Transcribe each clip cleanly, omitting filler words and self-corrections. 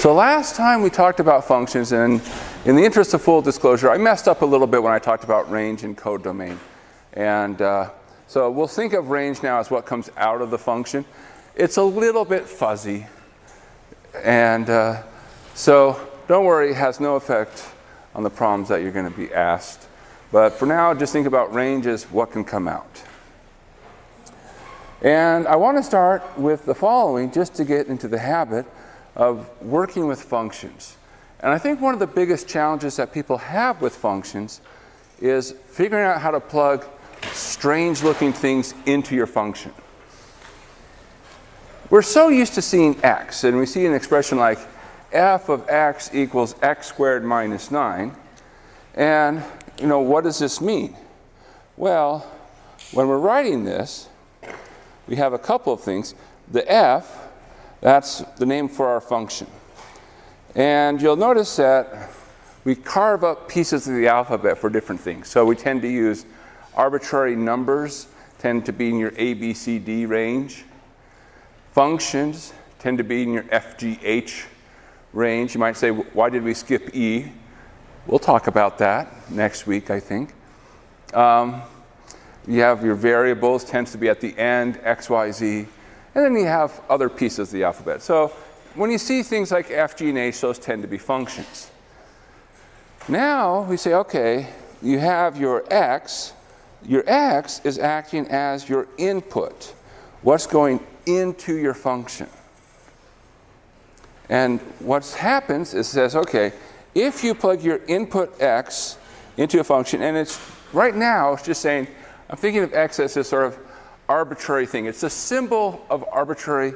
So last time we talked about functions, and in the interest of full disclosure, I messed up a little bit when I talked about range and code domain. And so we'll think of range now as what comes out of the function. It's a little bit fuzzy. And so don't worry, it has no effect on the problems that you're going to be asked. But for now, just think about range as what can come out. And I want to start with the following, just to get into the habit of working with functions. And I think one of the biggest challenges that people have with functions is figuring out how to plug strange-looking things into your function. We're so used to seeing x, and we see an expression like f of x equals x squared minus 9. And, what does this mean? Well, when we're writing this, we have a couple of things. The f, that's the name for our function. And you'll notice that we carve up pieces of the alphabet for different things. So we tend to use arbitrary numbers, tend to be in your A, B, C, D range. Functions tend to be in your F, G, H range. You might say, why did we skip E? We'll talk about that next week, I think. You have your variables, tends to be at the end, X, Y, Z. And then you have other pieces of the alphabet. So when you see things like F, G, and H, those tend to be functions. Now we say, okay, you have your X. Your X is acting as your input. What's going into your function? And what happens is it says, okay, if you plug your input X into a function, and it's right now, it's just saying, I'm thinking of X as this sort of arbitrary thing. It's a symbol of arbitrary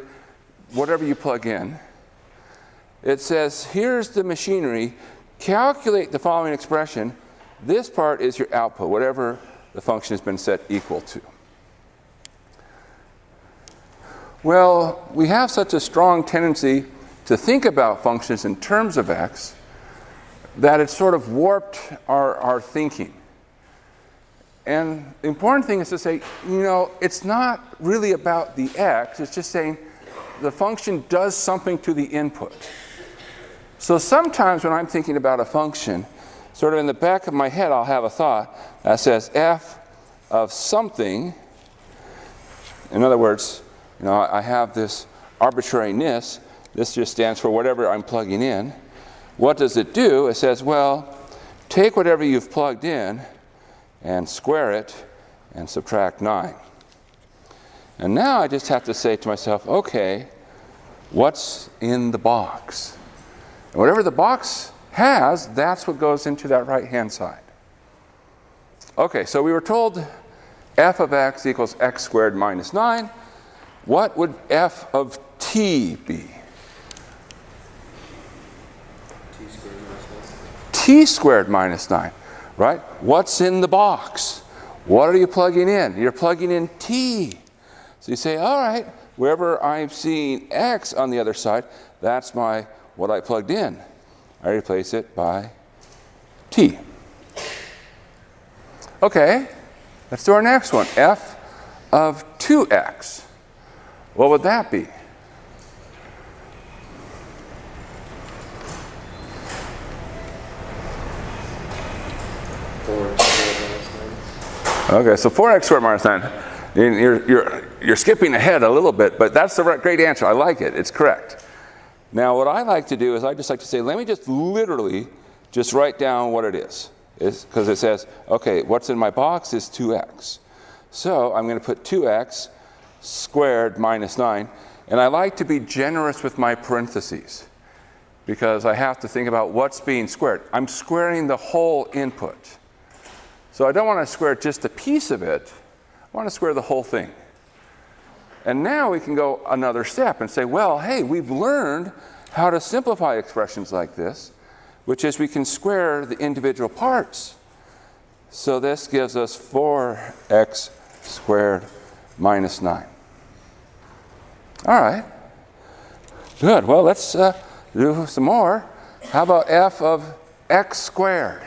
whatever you plug in. It says, here's the machinery. Calculate the following expression. This part is your output, whatever the function has been set equal to. Well, we have such a strong tendency to think about functions in terms of X that it's sort of warped our thinking. And the important thing is to say, it's not really about the X. It's just saying the function does something to the input. So sometimes when I'm thinking about a function, sort of in the back of my head, I'll have a thought that says f of something. In other words, I have this arbitrariness. This just stands for whatever I'm plugging in. What does it do? It says, well, take whatever you've plugged in and square it and subtract 9. And now I just have to say to myself, okay, what's in the box? And whatever the box has, that's what goes into that right-hand side. Okay, so we were told f of x equals x squared minus 9. What would f of t be? T squared minus 9. Right? What's in the box? What are you plugging in? You're plugging in t. So you say, all right, wherever I'm seeing x on the other side, that's what I plugged in. I replace it by t. Okay, let's do our next one. F of 2x. What would that be? Okay, so 4x squared minus 9. You're skipping ahead a little bit, but that's the great answer. I like it. It's correct. Now, what I like to do is I just like to say, let me just literally just write down what it is. Because it says, okay, what's in my box is 2x. So I'm going to put 2x squared minus 9. And I like to be generous with my parentheses because I have to think about what's being squared. I'm squaring the whole input. So I don't want to square just a piece of it. I want to square the whole thing. And now we can go another step and say, well, hey, we've learned how to simplify expressions like this, which is we can square the individual parts. So this gives us 4x squared minus 9. All right. Good. Well, let's do some more. How about f of x squared?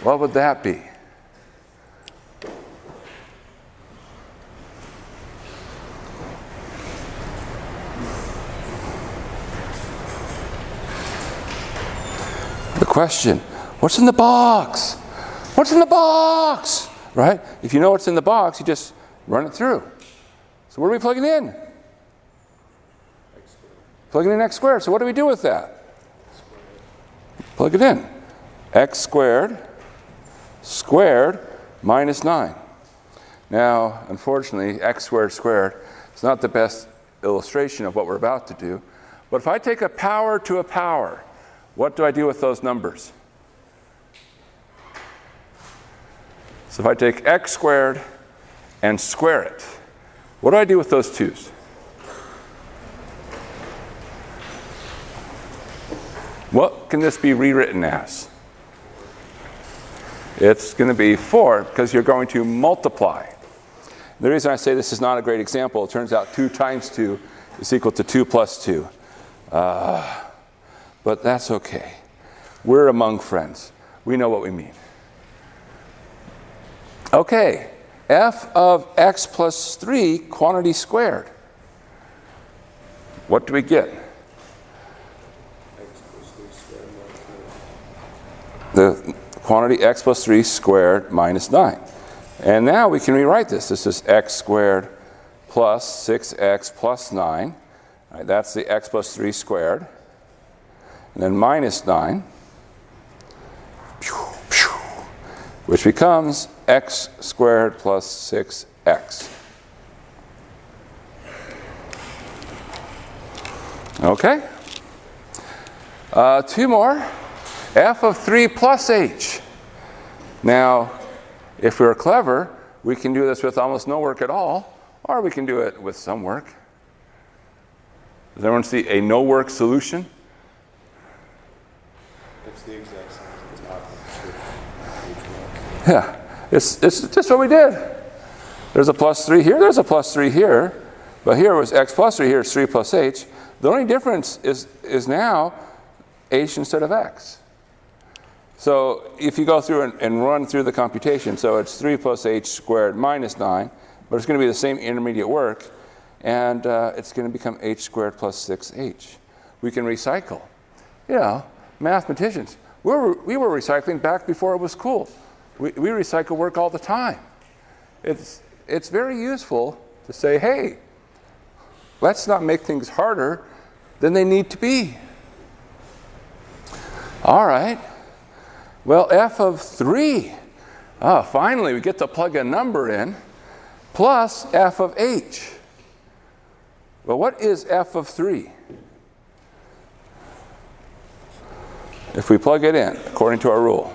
What would that be? question, what's in the box? What's in the box? Right? If you know what's in the box, you just run it through. So what are we plugging in? Plugging in x squared. So what do we do with that? Plug it in. X squared minus 9. Now, unfortunately, x squared is not the best illustration of what we're about to do. But if I take a power to a power, what do I do with those numbers? So if I take x squared and square it, what do I do with those 2's? What can this be rewritten as? It's going to be 4 because you're going to multiply. The reason I say this is not a great example, it turns out 2 times 2 is equal to 2 plus 2. But that's okay. We're among friends. We know what we mean. Okay, f of x plus 3 quantity squared. What do we get? The quantity x plus 3 squared minus 9. And now we can rewrite this. This is x squared plus 6x plus 9. All right, that's the x plus 3 squared. And then minus 9, which becomes x squared plus 6x. Okay? 2 more. F of 3 plus h. Now, if we're clever, we can do this with almost no work at all, or we can do it with some work. Does everyone see a no-work solution? It's the exact same as the top of Yeah, it's just what we did. There's a plus 3 here, there's a plus 3 here, but here was x plus 3, here is 3 plus h. The only difference is now h instead of x. So if you go through and run through the computation, so it's 3 plus h squared minus 9, but it's going to be the same intermediate work, and it's going to become h squared plus 6h. We can recycle. You know, mathematicians, we were recycling back before it was cool. We recycle work all the time. It's very useful to say, hey, let's not make things harder than they need to be. All right. Well, f of 3. Finally, we get to plug a number in, plus f of h. Well, what is f of 3? If we plug it in, according to our rule.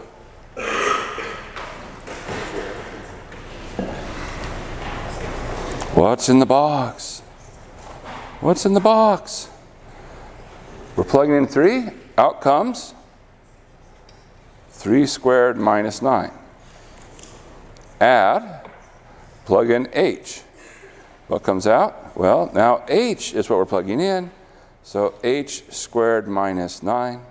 What's in the box? What's in the box? We're plugging in 3. Out comes 3 squared minus 9. Add, plug in h. What comes out? Well, now h is what we're plugging in. So h squared minus 9.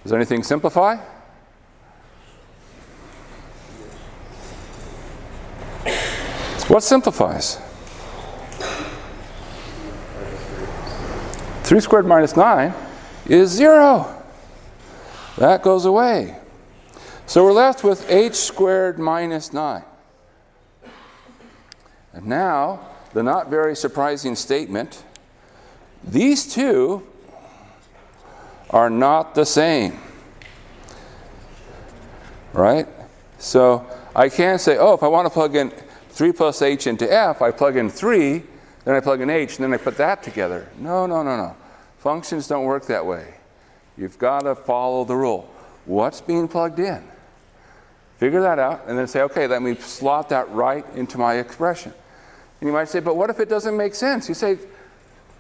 Does anything simplify? What simplifies? 3 squared minus 9 is 0. That goes away. So we're left with h squared minus 9. And now, the not very surprising statement, these two are not the same. Right? So I can't say, oh, if I want to plug in 3 plus h into f, I plug in 3, then I plug in h, and then I put that together. No. Functions don't work that way. You've got to follow the rule. What's being plugged in? Figure that out, and then say, okay, let me slot that right into my expression. And you might say, but what if it doesn't make sense? You say,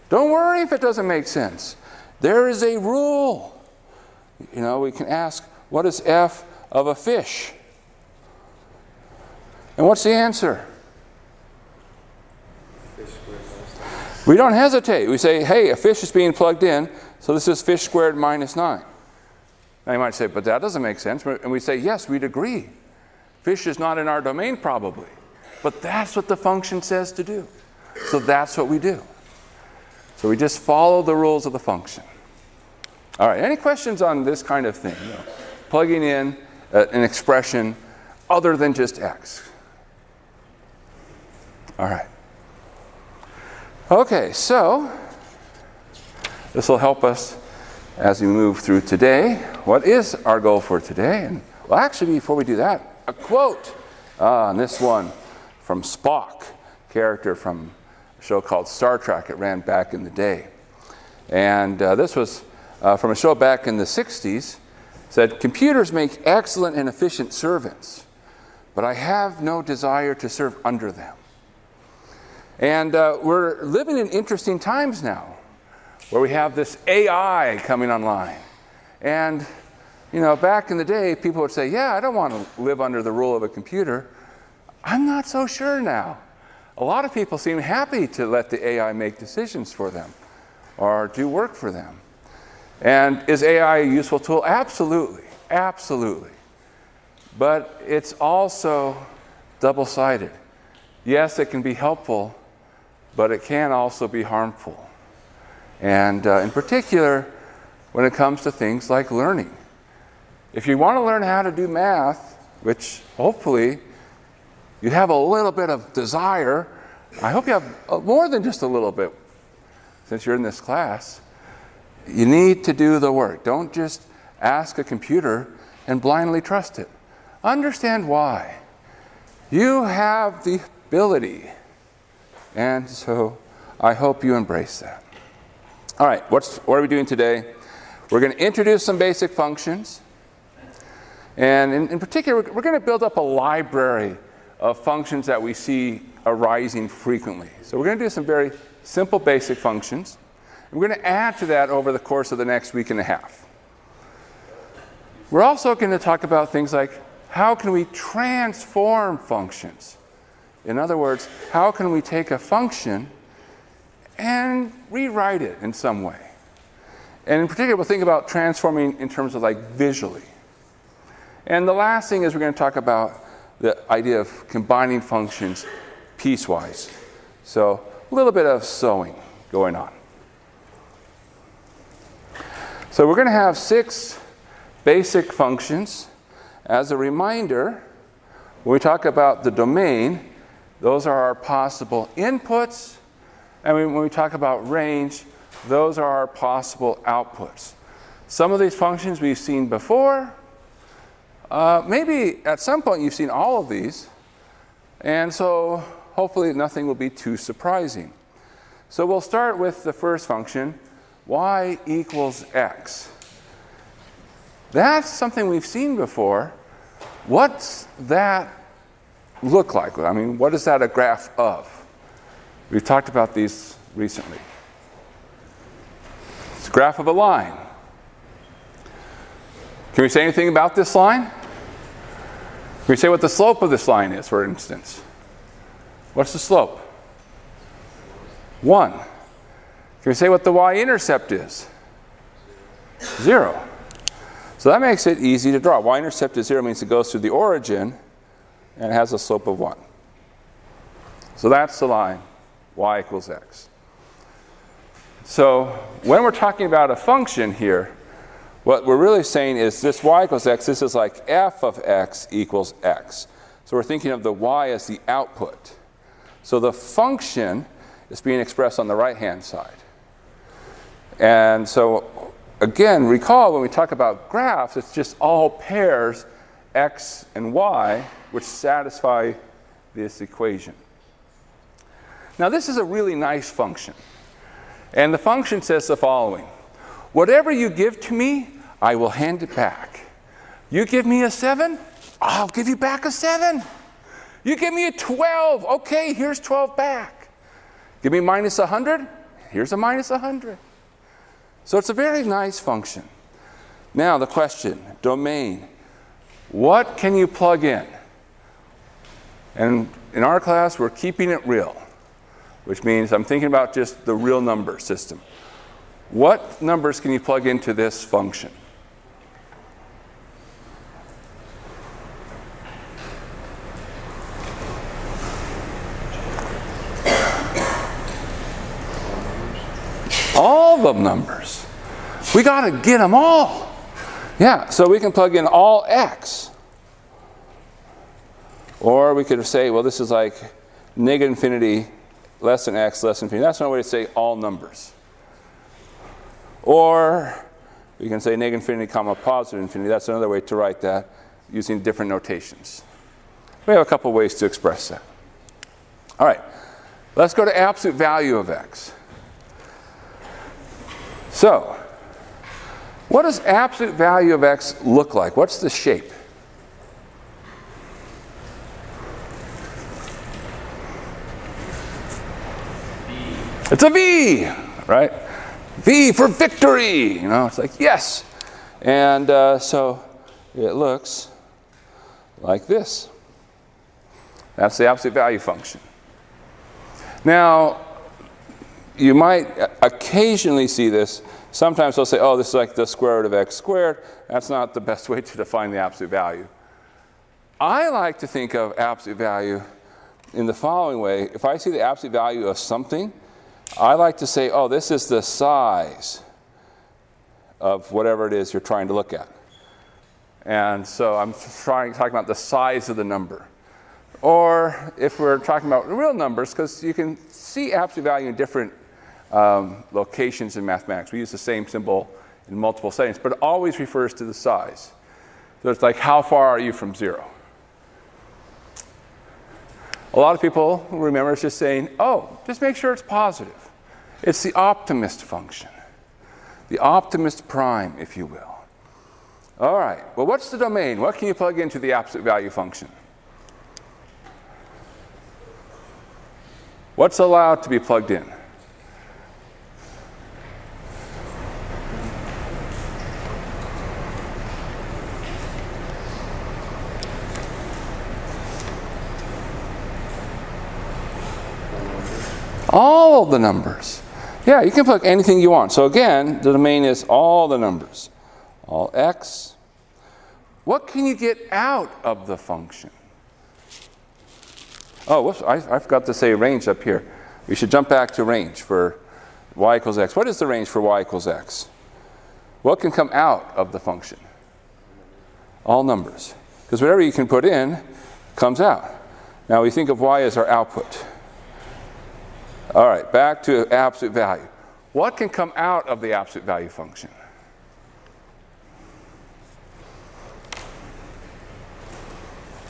don't worry if it doesn't make sense. There is a rule. You know, we can ask, what is f of a fish? And what's the answer? We don't hesitate. We say, hey, a fish is being plugged in, so this is fish squared minus 9. Now you might say, but that doesn't make sense. And we say, yes, we'd agree. Fish is not in our domain probably. But that's what the function says to do. So that's what we do. So we just follow the rules of the function. All right, any questions on this kind of thing? Plugging in an expression other than just x. All right. Okay, so this will help us as we move through today. What is our goal for today? And well, actually, before we do that, a quote. And this one from Spock, character from a show called Star Trek. It ran back in the day. And this was from a show back in the 60s. It said, "Computers make excellent and efficient servants, but I have no desire to serve under them." And we're living in interesting times now, where we have this AI coming online. And, back in the day, people would say, yeah, I don't want to live under the rule of a computer. I'm not so sure now. A lot of people seem happy to let the AI make decisions for them or do work for them. And is AI a useful tool? Absolutely, absolutely. But it's also double-sided. Yes, it can be helpful, but it can also be harmful. And in particular, when it comes to things like learning. If you want to learn how to do math, which hopefully you have a little bit of desire, I hope you have more than just a little bit since you're in this class, you need to do the work. Don't just ask a computer and blindly trust it. Understand why. You have the ability. And so I hope you embrace that. All right, what are we doing today? We're going to introduce some basic functions. And in particular, we're going to build up a library of functions that we see arising frequently. So we're going to do some very simple basic functions. And we're going to add to that over the course of the next week and a half. We're also going to talk about things like how can we transform functions? In other words, how can we take a function and rewrite it in some way? And in particular, we'll think about transforming in terms of like visually. And the last thing is we're going to talk about the idea of combining functions piecewise. So a little bit of sewing going on. So we're going to have 6 basic functions. As a reminder, when we talk about the domain, those are our possible inputs. And when we talk about range, those are our possible outputs. Some of these functions we've seen before. Maybe at some point you've seen all of these. And so hopefully nothing will be too surprising. So we'll start with the first function, y equals x. That's something we've seen before. What's that look like? I mean, what is that a graph of? We've talked about these recently. It's a graph of a line. Can we say anything about this line? Can we say what the slope of this line is, for instance? What's the slope? 1. Can we say what the y-intercept is? 0. So that makes it easy to draw. Y-intercept is 0 means it goes through the origin and has a slope of 1. So that's the line, y equals x. So when we're talking about a function here, what we're really saying is this y equals x, this is like f of x equals x. So we're thinking of the y as the output. So the function is being expressed on the right-hand side. And so, again, recall when we talk about graphs, it's just all pairs x and y which satisfy this equation. Now this is a really nice function. And the function says the following. Whatever you give to me, I will hand it back. You give me a 7, I'll give you back a 7. You give me a 12, okay, here's 12 back. Give me minus 100, here's a minus 100. So it's a very nice function. Now the question, domain. What can you plug in? And in our class, we're keeping it real, which means I'm thinking about just the real number system. What numbers can you plug into this function? All the numbers. We got to get them all. Yeah, so we can plug in all x. Or we could say, well, this is like negative infinity, less than x, less than infinity. That's another way to say all numbers. Or we can say negative infinity, comma, positive infinity. That's another way to write that using different notations. We have a couple ways to express that. All right, let's go to absolute value of x. So, what does absolute value of x look like? What's the shape? It's a V, right? V for victory. You know, it's like, yes. And so it looks like this. That's the absolute value function. Now, you might occasionally see this. Sometimes they'll say, oh, this is like the square root of x squared. That's not the best way to define the absolute value. I like to think of absolute value in the following way. If I see the absolute value of something, I like to say, oh, this is the size of whatever it is you're trying to look at. And so I'm talking about the size of the number. Or if we're talking about real numbers, because you can see absolute value in different locations in mathematics. We use the same symbol in multiple settings, but it always refers to the size. So it's like, how far are you from 0? A lot of people remember it's just saying, oh, just make sure it's positive. It's the optimist function. The optimist prime, if you will. All right, well, what's the domain? What can you plug into the absolute value function? What's allowed to be plugged in? All the numbers. Yeah, you can plug anything you want. So again, the domain is all the numbers. All x. What can you get out of the function? Oh, whoops, I forgot to say range up here. We should jump back to range for y equals x. What is the range for y equals x? What can come out of the function? All numbers. Because whatever you can put in comes out. Now we think of y as our output. All right, back to absolute value. What can come out of the absolute value function?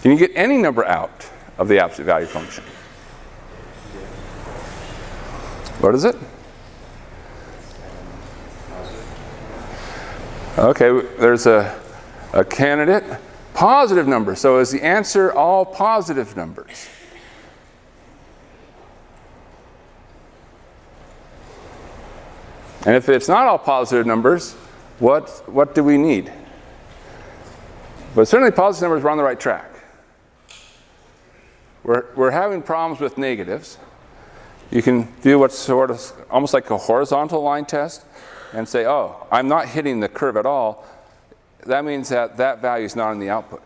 Can you get any number out of the absolute value function? What is it? Okay, there's a candidate. Positive number. So is the answer all positive numbers? And if it's not all positive numbers, what do we need? But certainly positive numbers, we're on the right track. We're having problems with negatives. You can do what's sort of almost like a horizontal line test and say, oh, I'm not hitting the curve at all. That means that that value is not in the output.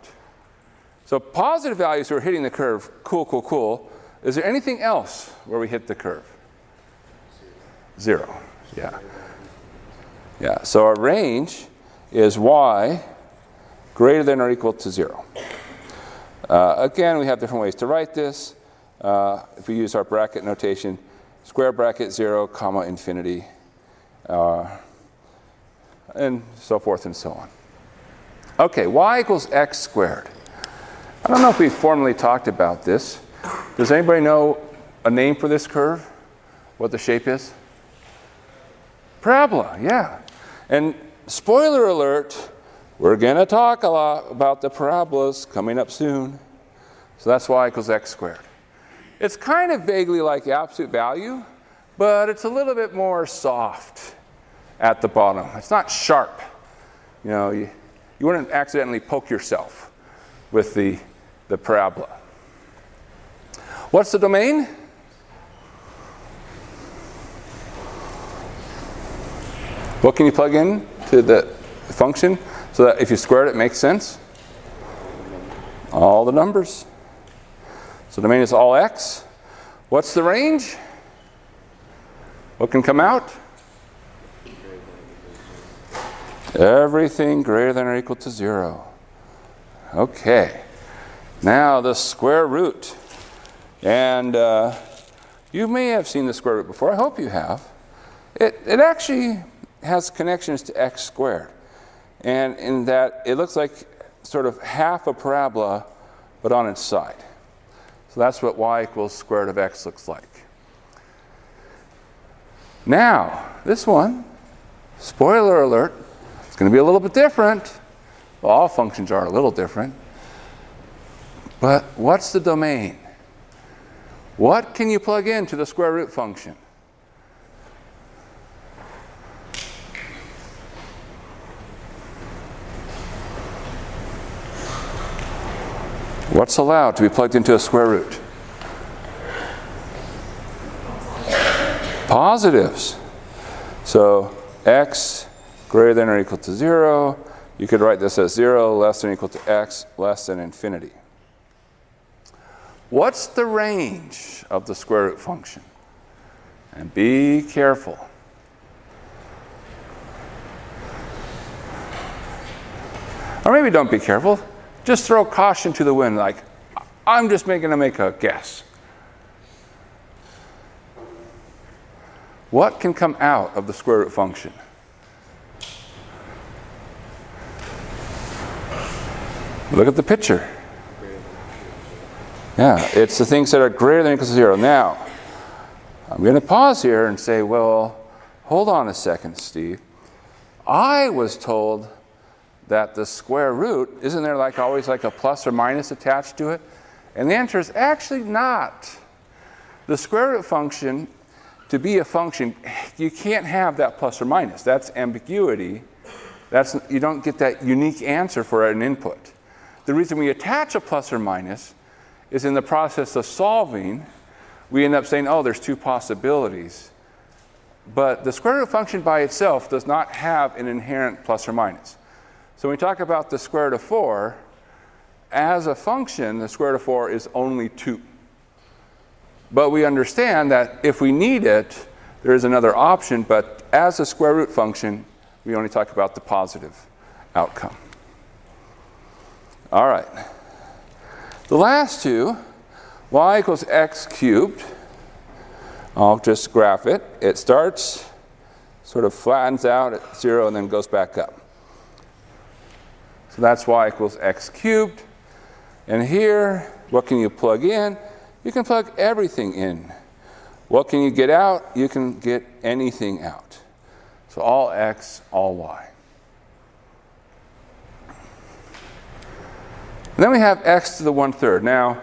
So positive values, we're hitting the curve. Cool, cool, cool. Is there anything else where we hit the curve? 0. Yeah. Yeah. So our range is y greater than or equal to 0. Again, we have different ways to write this. If we use our bracket notation, square bracket 0, comma, infinity, and so forth and so on. Okay, y equals x squared. I don't know if we formally talked about this. Does anybody know a name for this curve? What the shape is? Parabola, yeah. And spoiler alert, we're going to talk a lot about the parabolas coming up soon. So that's y equals x squared. It's kind of vaguely like absolute value, but it's a little bit more soft at the bottom. It's not sharp. You know, you wouldn't accidentally poke yourself with the parabola. What's the domain? What can you plug in to the function so that if you square it, it makes sense? All the numbers. So the domain is all x. What's the range? What can come out? Everything greater than or equal to 0. Okay. Now the square root. And you may have seen the square root before. I hope you have. It actually has connections to x squared. And in that it looks like sort of half a parabola, but on its side. So that's what y equals square root of x looks like. Now, this one, spoiler alert, it's going to be a little bit different. Well, all functions are a little different. But what's the domain? What can you plug into the square root function? What's allowed to be plugged into a square root? Positives. So x greater than or equal to 0. You could write this as 0 less than or equal to x less than infinity. What's the range of the square root function? And be careful. Or maybe don't be careful. Just throw caution to the wind, like, I'm just going to make a guess. What can come out of the square root function? Look at the picture. Yeah, it's the things that are greater than or equal to 0. Now, I'm going to pause here and say, well, hold on a second, Steve. I was told that the square root, isn't there like always like a plus or minus attached to it? And the answer is actually not. The square root function, to be a function, you can't have that plus or minus. That's ambiguity. You don't get that unique answer for an input. The reason we attach a plus or minus is in the process of solving, we end up saying, oh, there's two possibilities. But the square root function by itself does not have an inherent plus or minus. So when we talk about the square root of 4, as a function, the square root of 4 is only 2. But we understand that if we need it, there is another option, but as a square root function, we only talk about the positive outcome. All right. The last two, y equals x cubed. I'll just graph it. It starts, sort of flattens out at 0, and then goes back up. So that's y equals x cubed. And here, what can you plug in? You can plug everything in. What can you get out? You can get anything out. So all x, all y. And then we have x to the 1/3. Now,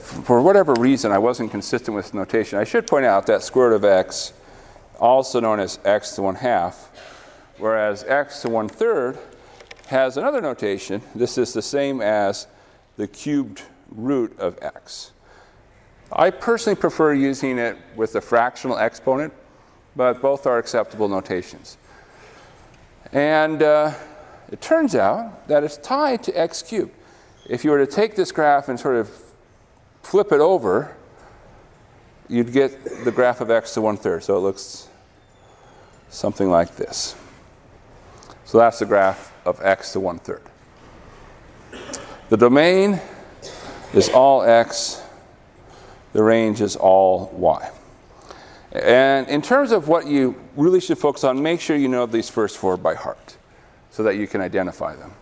for whatever reason, I wasn't consistent with notation. I should point out that square root of x, also known as x to 1/2, whereas x to 1/3 has another notation. This is the same as the cubed root of x. I personally prefer using it with the fractional exponent, but both are acceptable notations. And it turns out that it's tied to x cubed. If you were to take this graph and sort of flip it over, you'd get the graph of x to 1/3. So it looks something like this. So that's the graph of x to 1/3. The domain is all x. The range is all y. And in terms of what you really should focus on, make sure you know these first 4 by heart so that you can identify them.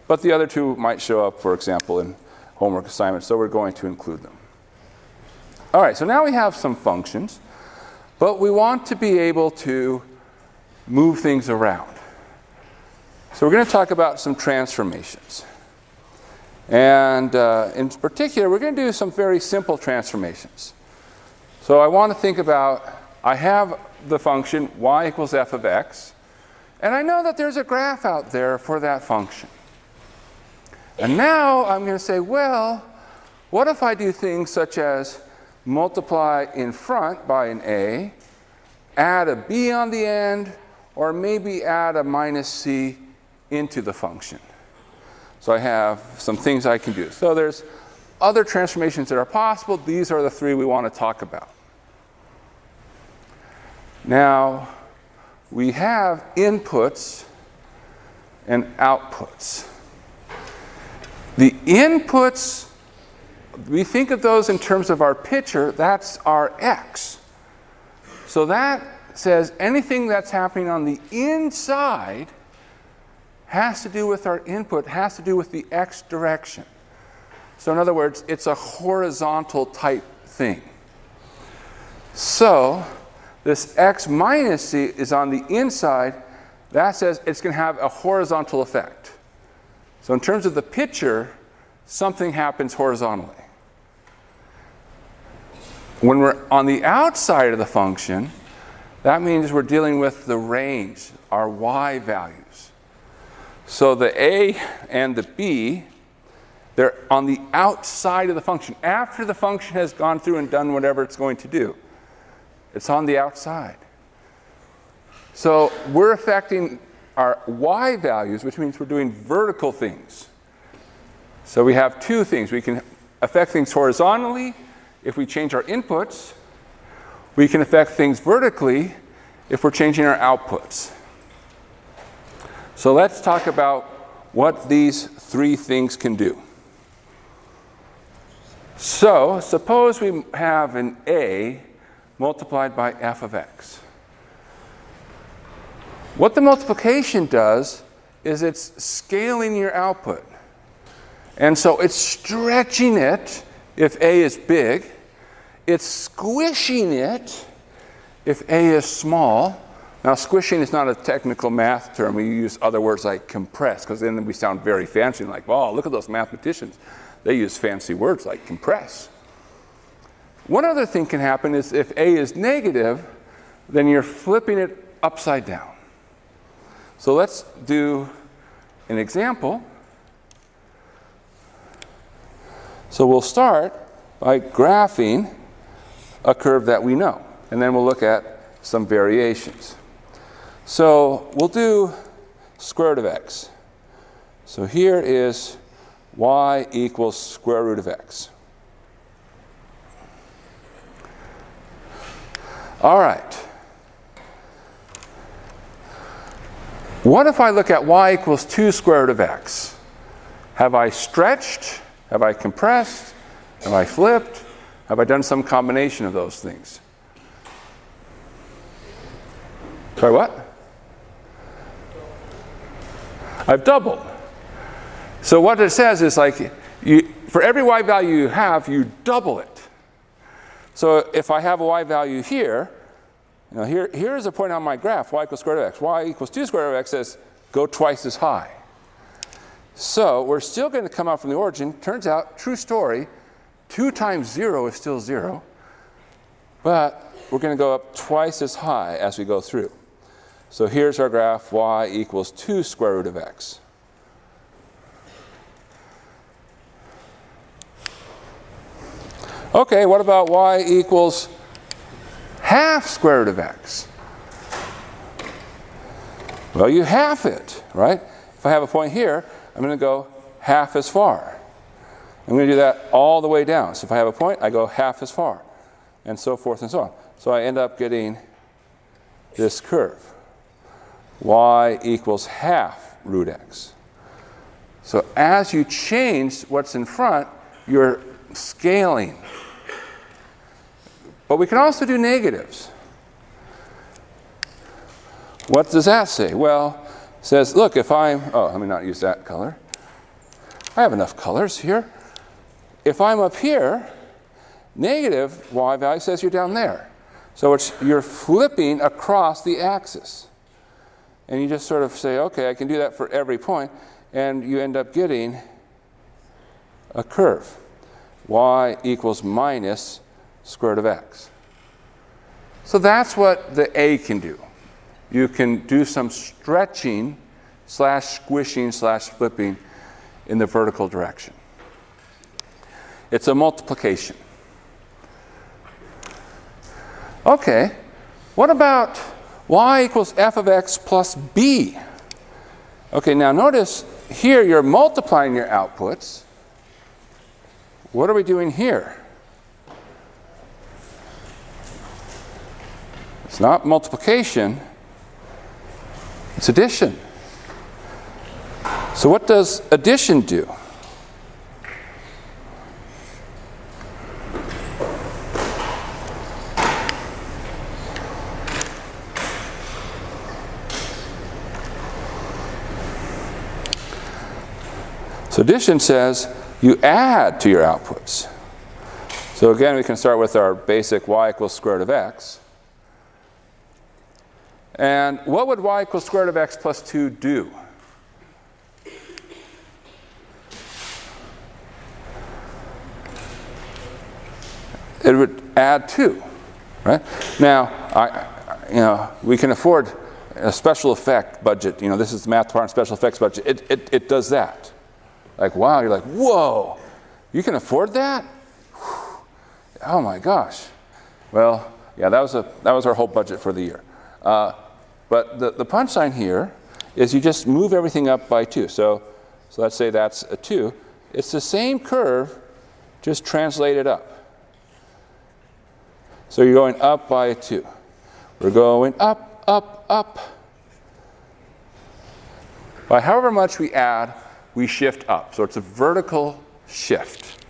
But the other 2 might show up, for example, in homework assignments, so we're going to include them. All right, so now we have some functions, but we want to be able to move things around. So we're going to talk about some transformations. And in particular, we're going to do some very simple transformations. So I want to think about, I have the function y equals f of x, and I know that there's a graph out there for that function. And now I'm going to say, well, what if I do things such as multiply in front by an a, add a b on the end, or maybe add a minus c into the function? So I have some things I can do. So there's other transformations that are possible. These are the 3 we want to talk about. Now, we have inputs and outputs. The inputs, we think of those in terms of our picture, that's our x. So that says anything that's happening on the inside has to do with our input, has to do with the x direction. So in other words, it's a horizontal type thing. So this x minus c is on the inside. That says it's going to have a horizontal effect. So in terms of the picture, something happens horizontally. When we're on the outside of the function, that means we're dealing with the range, our y values. So the a and the b, they're on the outside of the function. After the function has gone through and done whatever it's going to do, it's on the outside. So we're affecting our y values, which means we're doing vertical things. So we have two things. We can affect things horizontally if we change our inputs. We can affect things vertically if we're changing our outputs. So let's talk about what these three things can do. So suppose we have an a multiplied by f of x. What the multiplication does is it's scaling your output. And so it's stretching it if a is big. It's squishing it if a is small. Now, squishing is not a technical math term. We use other words like compress, because then we sound very fancy, like, oh, look at those mathematicians. They use fancy words like compress. One other thing can happen is if a is negative, then you're flipping it upside down. So let's do an example. So we'll start by graphing a curve that we know, and then we'll look at some variations. So we'll do square root of x. So here is y equals square root of x. All right. What if I look at y equals 2 square root of x? Have I stretched? Have I compressed? Have I flipped? Have I done some combination of those things? Sorry, what? I've doubled. So what it says is like, for every y value you have, you double it. So if I have a y value here, here is a point on my graph, y equals square root of x. Y equals 2 square root of x says go twice as high. So we're still going to come out from the origin. Turns out, true story, 2 times 0 is still 0. But we're going to go up twice as high as we go through. So here's our graph, y equals 2 square root of x. Okay, what about y equals half square root of x? Well, you half it, right? If I have a point here, I'm going to go half as far. I'm going to do that all the way down. So if I have a point, I go half as far, and so forth and so on. So I end up getting this curve. Y equals half root x. So as you change what's in front, you're scaling. But we can also do negatives. What does that say? Well, it says, look, if I'm, let me not use that color. I have enough colors here. If I'm up here, negative y value says you're down there. So you're flipping across the axis. And you just sort of say, okay, I can do that for every point. And you end up getting a curve. Y equals minus square root of x. So that's what the a can do. You can do some stretching / squishing / flipping in the vertical direction. It's a multiplication. Okay, what about y equals f of x plus b? Okay, now notice here you're multiplying your outputs. What are we doing here? It's not multiplication, it's addition. So what does addition do? So addition says you add to your outputs. So again, we can start with our basic y equals square root of x. And what would y equals square root of x plus 2 do? It would add 2, right? Now, we can afford a special effect budget. This is the math department special effects budget. It does that. Like, wow, you're like, whoa, you can afford that? Oh my gosh. Well, yeah, that was our whole budget for the year. But the punchline here is you just move everything up by 2. So let's say that's a 2. It's the same curve, just translated up. So you're going up by a 2. We're going up, up, up. By however much we add, we shift up. So it's a vertical shift.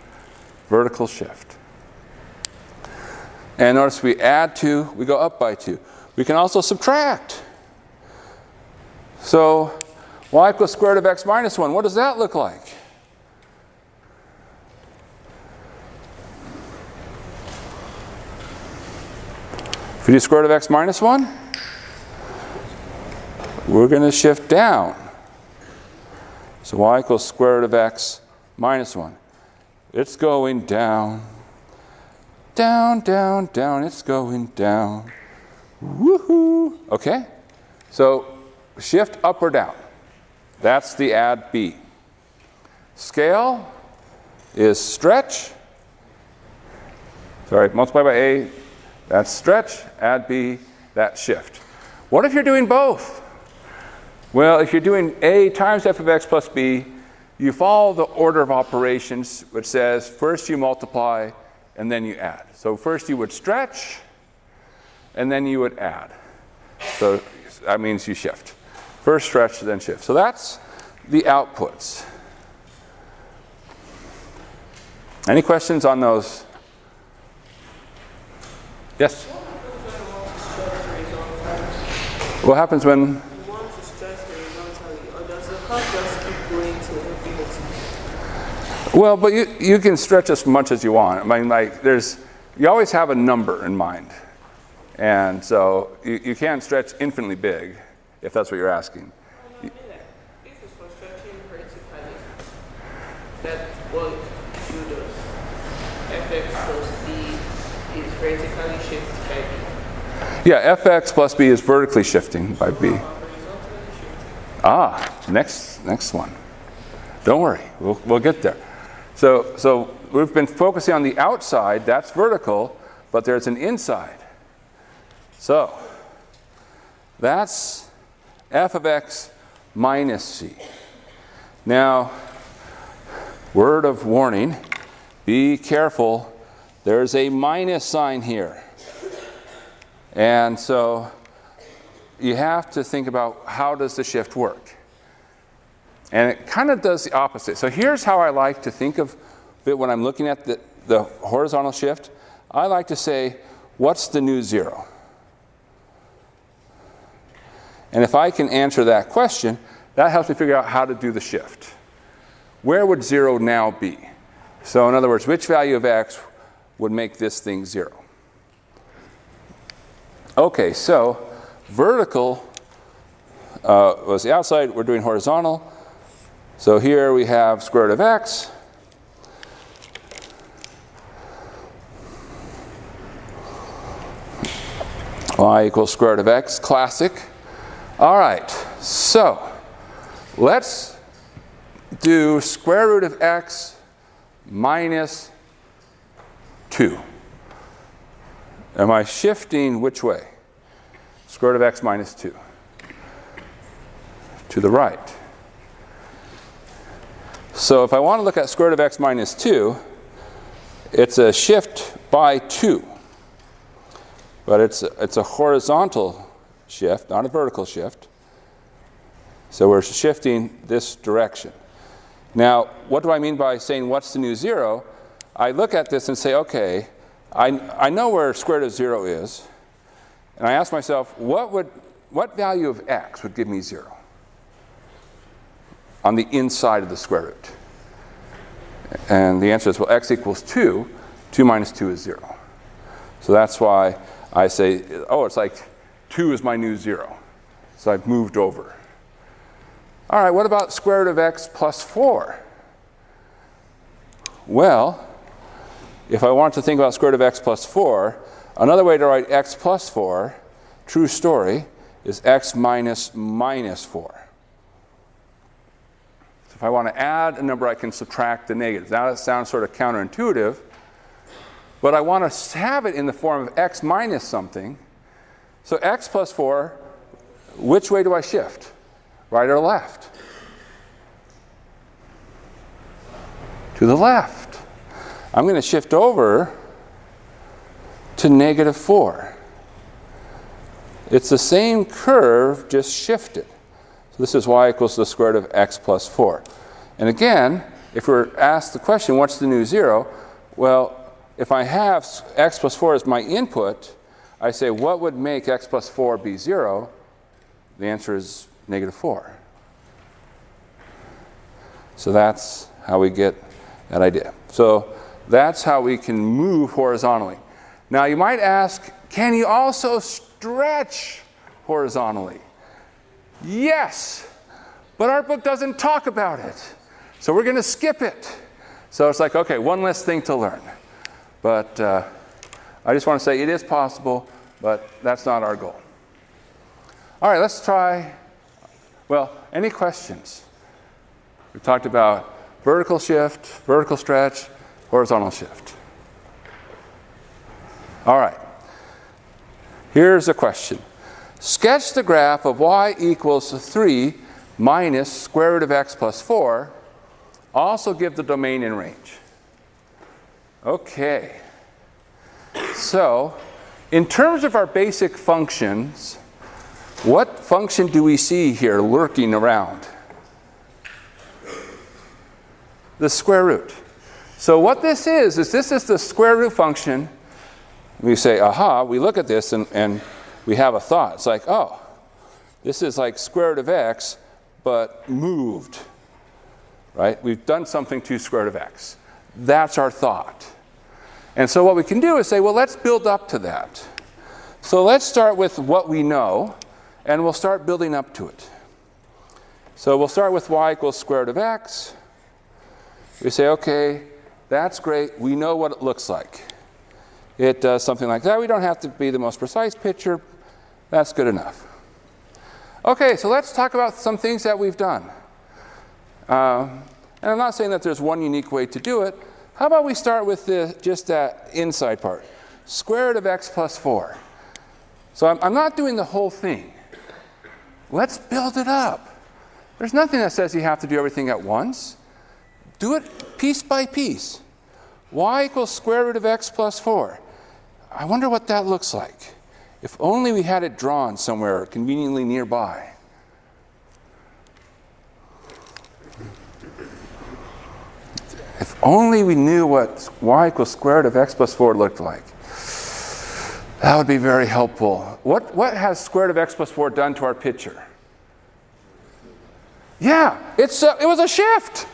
Vertical shift. And notice we add 2, we go up by 2. We can also subtract. So y equals square root of x minus 1. What does that look like? If we do square root of x minus 1, we're going to shift down. So y equals square root of x minus 1. It's going down. Down, down, down. It's going down. Woohoo! Okay? So shift up or down. That's the add b. Scale is stretch. Sorry, multiply by a. That's stretch. Add b. That's shift. What if you're doing both? Well, if you're doing a times f of x plus b, you follow the order of operations, which says first you multiply and then you add. So first you would stretch, and then you would add. So that means you shift. First stretch, then shift. So that's the outputs. Any questions on those? Yes? What happens when? Well, but you can stretch as much as you want. I mean, you always have a number in mind. And so you can't stretch infinitely big, if that's what you're asking. This is for stretching vertically. That what you do. Fx plus b is vertically shifted by b. Yeah, fx plus b is vertically shifting by b. Next one. Don't worry, we'll get there. So we've been focusing on the outside, that's vertical, but there's an inside. So that's f of x minus c. Now, word of warning, be careful, there's a minus sign here. And so you have to think about how does the shift work. And it kind of does the opposite. So here's how I like to think of it when I'm looking at the horizontal shift. I like to say, what's the new 0? And if I can answer that question, that helps me figure out how to do the shift. Where would 0 now be? So in other words, which value of x would make this thing 0? Okay, so vertical was the outside. We're doing horizontal. So here we have square root of x. Y equals square root of x, classic. All right, so let's do square root of x minus 2. Am I shifting which way? Square root of x minus 2. To the right. So if I want to look at square root of x minus 2, it's a shift by 2. But it's a horizontal shift, not a vertical shift. So we're shifting this direction. Now, what do I mean by saying what's the new 0? I look at this and say, okay, I know where square root of 0 is, and I ask myself, what value of x would give me 0 on the inside of the square root? And the answer is, well, x equals 2. 2 minus 2 is 0. So that's why I say, oh, it's like 2 is my new 0. So I've moved over. All right, what about square root of x plus 4? Well, if I want to think about square root of x plus 4, another way to write x plus 4, true story, is x minus minus 4. So if I want to add a number, I can subtract the negatives. Now that sounds sort of counterintuitive, but I want to have it in the form of x minus something. So x plus 4, which way do I shift? Right or left? To the left. I'm going to shift over to negative 4. It's the same curve, just shifted. So this is y equals the square root of x plus 4. And again, if we're asked the question, what's the new 0? Well, if I have x plus 4 as my input, I say, what would make x plus 4 be 0? The answer is negative 4. So that's how we get that idea. So that's how we can move horizontally. Now you might ask, can you also stretch horizontally? Yes, but our book doesn't talk about it. So we're going to skip it. So it's like, okay, one less thing to learn. But I just want to say it is possible, but that's not our goal. All right, let's try, well, any questions? We talked about vertical shift, vertical stretch, horizontal shift. All right, here's a question. Sketch the graph of y equals 3 minus square root of x plus 4. Also give the domain and range. Okay. So, in terms of our basic functions, what function do we see here lurking around? The square root. So what this is this is the square root function. We say, aha, we look at this and we have a thought. It's like, oh, this is like square root of x, but moved. Right? We've done something to square root of x. That's our thought. And so what we can do is say, well, let's build up to that. So let's start with what we know, and we'll start building up to it. So we'll start with y equals square root of x. We say, okay, that's great. We know what it looks like. It does something like that. We don't have to be the most precise picture. That's good enough. Okay, so let's talk about some things that we've done. And I'm not saying that there's one unique way to do it. How about we start with just that inside part? Square root of x plus 4. So I'm not doing the whole thing. Let's build it up. There's nothing that says you have to do everything at once. Do it piece by piece. Y equals square root of x plus 4. I wonder what that looks like. If only we had it drawn somewhere conveniently nearby. If only we knew what y equals square root of x plus 4 looked like. That would be very helpful. What has square root of x plus 4 done to our picture? Yeah, it was a shift.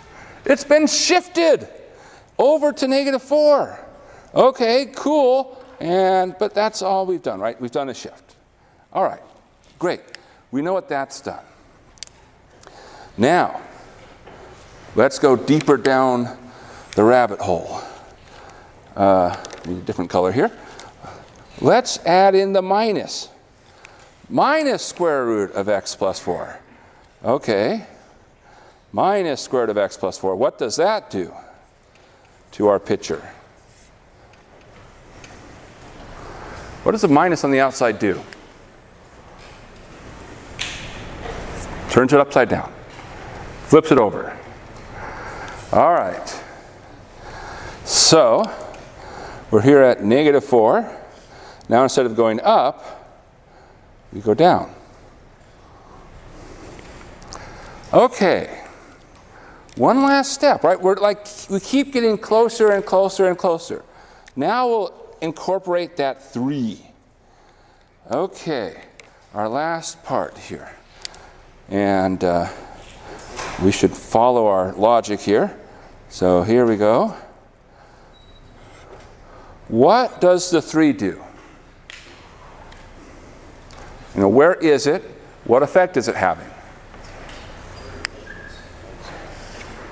It's been shifted over to negative 4. Okay, cool. But that's all we've done, right? We've done a shift. All right, great. We know what that's done. Now, let's go deeper down the rabbit hole. Need a different color here. Let's add in the minus. Minus square root of x plus 4. Okay. Minus square root of x plus 4. What does that do to our picture? What does the minus on the outside do? Turns it upside down. Flips it over. All right. So, we're here at negative 4. Now instead of going up, we go down. Okay. One last step, right? We keep getting closer and closer and closer. Now we'll incorporate that 3. Okay, our last part here. And we should follow our logic here. So here we go. What does the 3 do? Where is it? What effect is it having?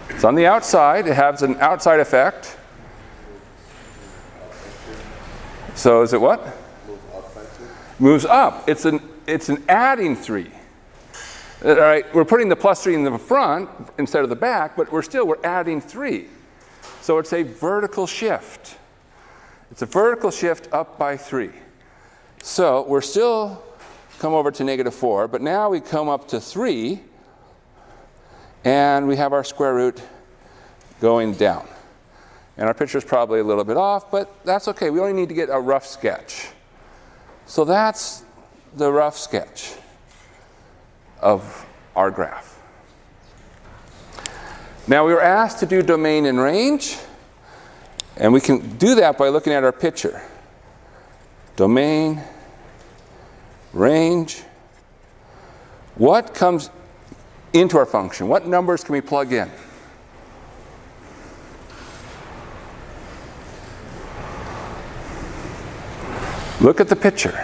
It's on the outside. It has an outside effect. So is it what? Moves up. It's an adding 3. All right, we're putting the plus 3 in the front instead of the back, but we're adding 3. So it's a vertical shift. It's a vertical shift up by 3. So we're still come over to -4, but now we come up to 3, and we have our square root going down. And our picture is probably a little bit off, but that's okay. We only need to get a rough sketch. So that's the rough sketch of our graph. Now we were asked to do domain and range, and we can do that by looking at our picture. Domain, range. What comes into our function? What numbers can we plug in? Look at the picture.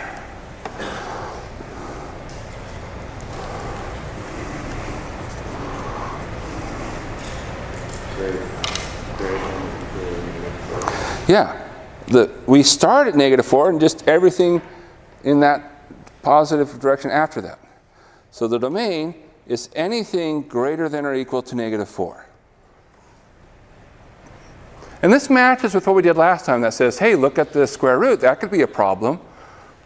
Yeah, we start at -4 and just everything in that positive direction after that. So the domain is anything greater than or equal to -4. And this matches with what we did last time that says, hey, look at the square root. That could be a problem.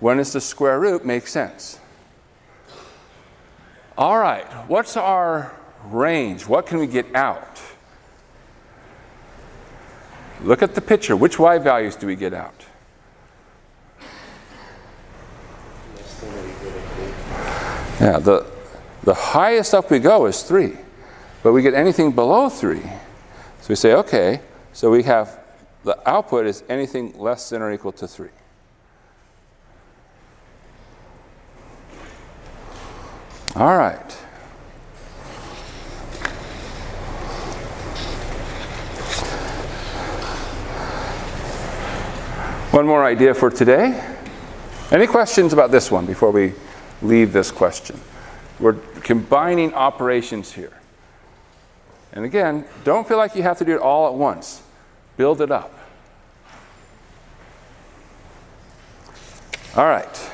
When does the square root make sense? All right, what's our range? What can we get out? Look at the picture. Which y values do we get out? Yeah, the highest up we go is 3. But we get anything below 3. So we say, okay, so we have the output is anything less than or equal to 3. All right. One more idea for today. Any questions about this one before we leave this question? We're combining operations here. And again, don't feel like you have to do it all at once. Build it up. All right.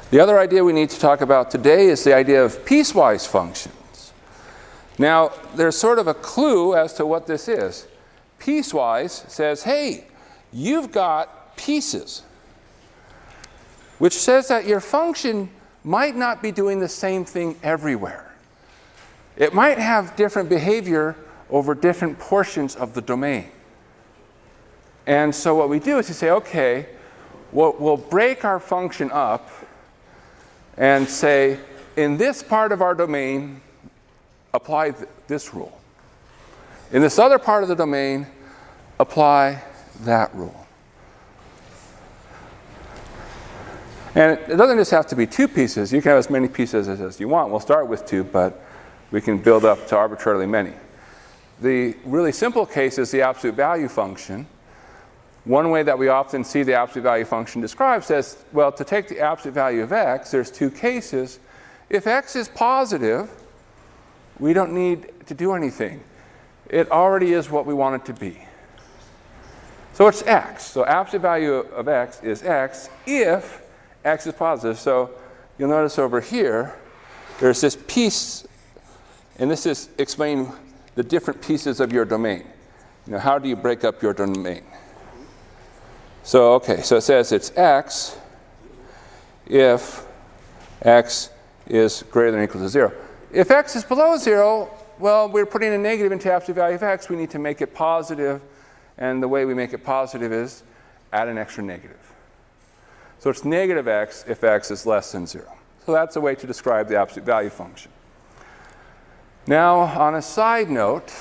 The other idea we need to talk about today is the idea of piecewise functions. Now, there's sort of a clue as to what this is. Piecewise says, hey, you've got pieces, which says that your function might not be doing the same thing everywhere. It might have different behavior over different portions of the domain. And so what we do is we say, okay, we'll break our function up and say, in this part of our domain, apply this rule. In this other part of the domain, apply that rule. And it doesn't just have to be 2 pieces. You can have as many pieces as you want. We'll start with 2, but we can build up to arbitrarily many. The really simple case is the absolute value function. One way that we often see the absolute value function described says, well, to take the absolute value of x, there's 2 cases. If x is positive, we don't need to do anything. It already is what we want it to be. So it's x. So absolute value of x is x if x is positive. So you'll notice over here, there's this piece, and this is explaining the different pieces of your domain. How do you break up your domain? So, okay, so it says it's x if x is greater than or equal to 0. If x is below 0, well, we're putting a negative into absolute value of x. We need to make it positive, and the way we make it positive is add an extra negative. So it's negative x if x is less than 0. So that's a way to describe the absolute value function. Now, on a side note,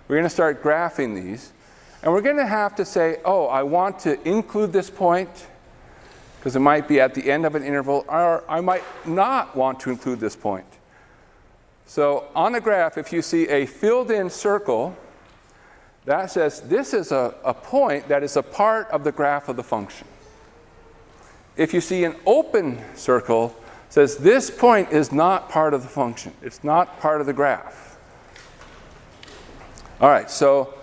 we're going to start graphing these. And we're going to have to say, oh, I want to include this point, because it might be at the end of an interval, or I might not want to include this point. So on a graph, if you see a filled-in circle, that says this is a point that is a part of the graph of the function. If you see an open circle, it says this point is not part of the function. It's not part of the graph. All right, so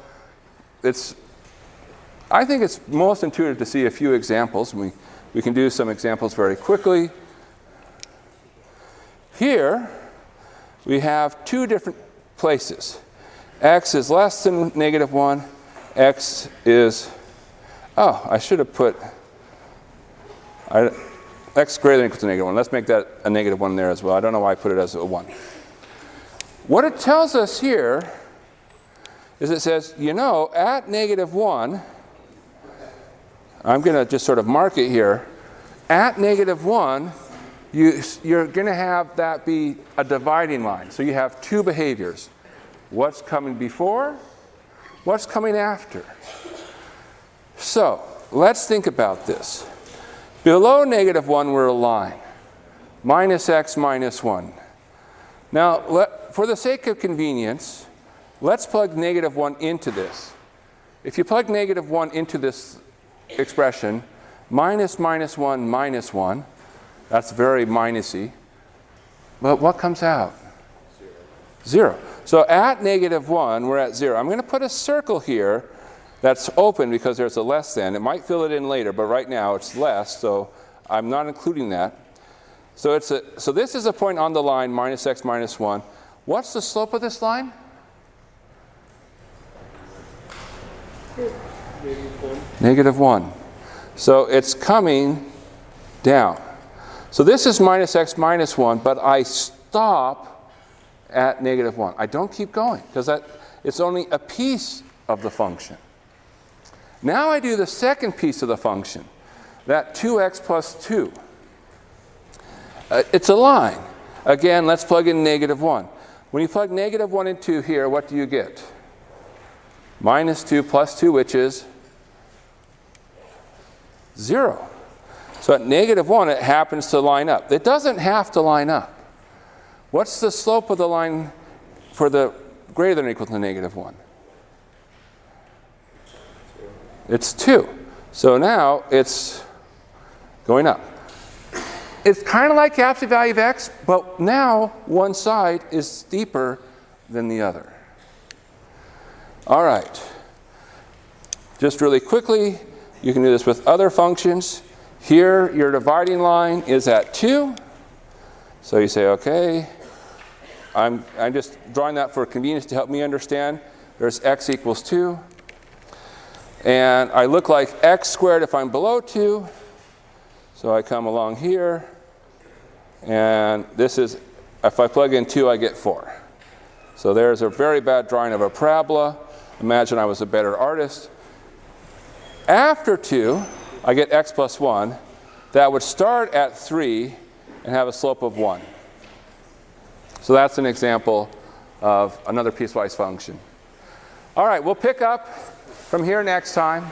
I think it's most intuitive to see a few examples. We can do some examples very quickly. Here, we have two different places. X is less than -1. X is, I should have put, x greater than or equal to -1. Let's make that a -1 there as well. I don't know why I put it as a 1. What it tells us here is it says, at -1, I'm going to just sort of mark it here. At -1, you're going to have that be a dividing line. So you have two behaviors. What's coming before? What's coming after? So let's think about this. Below -1, we're a line. -x minus 1. Now, for the sake of convenience, let's plug -1 into this. If you plug -1 into this expression, minus minus 1 minus 1, that's very minusy. But what comes out? 0. So at -1, we're at 0. I'm going to put a circle here that's open because there's a less than. It might fill it in later, but right now it's less, so I'm not including that. So this is a point on the line, -x minus 1. What's the slope of this line? -1. So it's coming down. So this is -x minus 1, but I stop at -1. I don't keep going because it's only a piece of the function. Now I do the second piece of the function, that 2x plus 2. It's a line. Again, let's plug in -1. When you plug -1 into here, what do you get? -2 plus 2, which is 0. So at -1, it happens to line up. It doesn't have to line up. What's the slope of the line for the greater than or equal to -1? It's 2. So now it's going up. It's kind of like the absolute value of x, but now one side is steeper than the other. All right. Just really quickly, you can do this with other functions. Here, your dividing line is at 2. So you say, okay, I'm just drawing that for convenience to help me understand. There's x equals 2. And I look like x squared if I'm below 2. So I come along here. And this is, if I plug in 2, I get 4. So there's a very bad drawing of a parabola. Imagine I was a better artist. After 2, I get x plus 1. That would start at 3 and have a slope of 1. So that's an example of another piecewise function. All right, we'll pick up from here next time.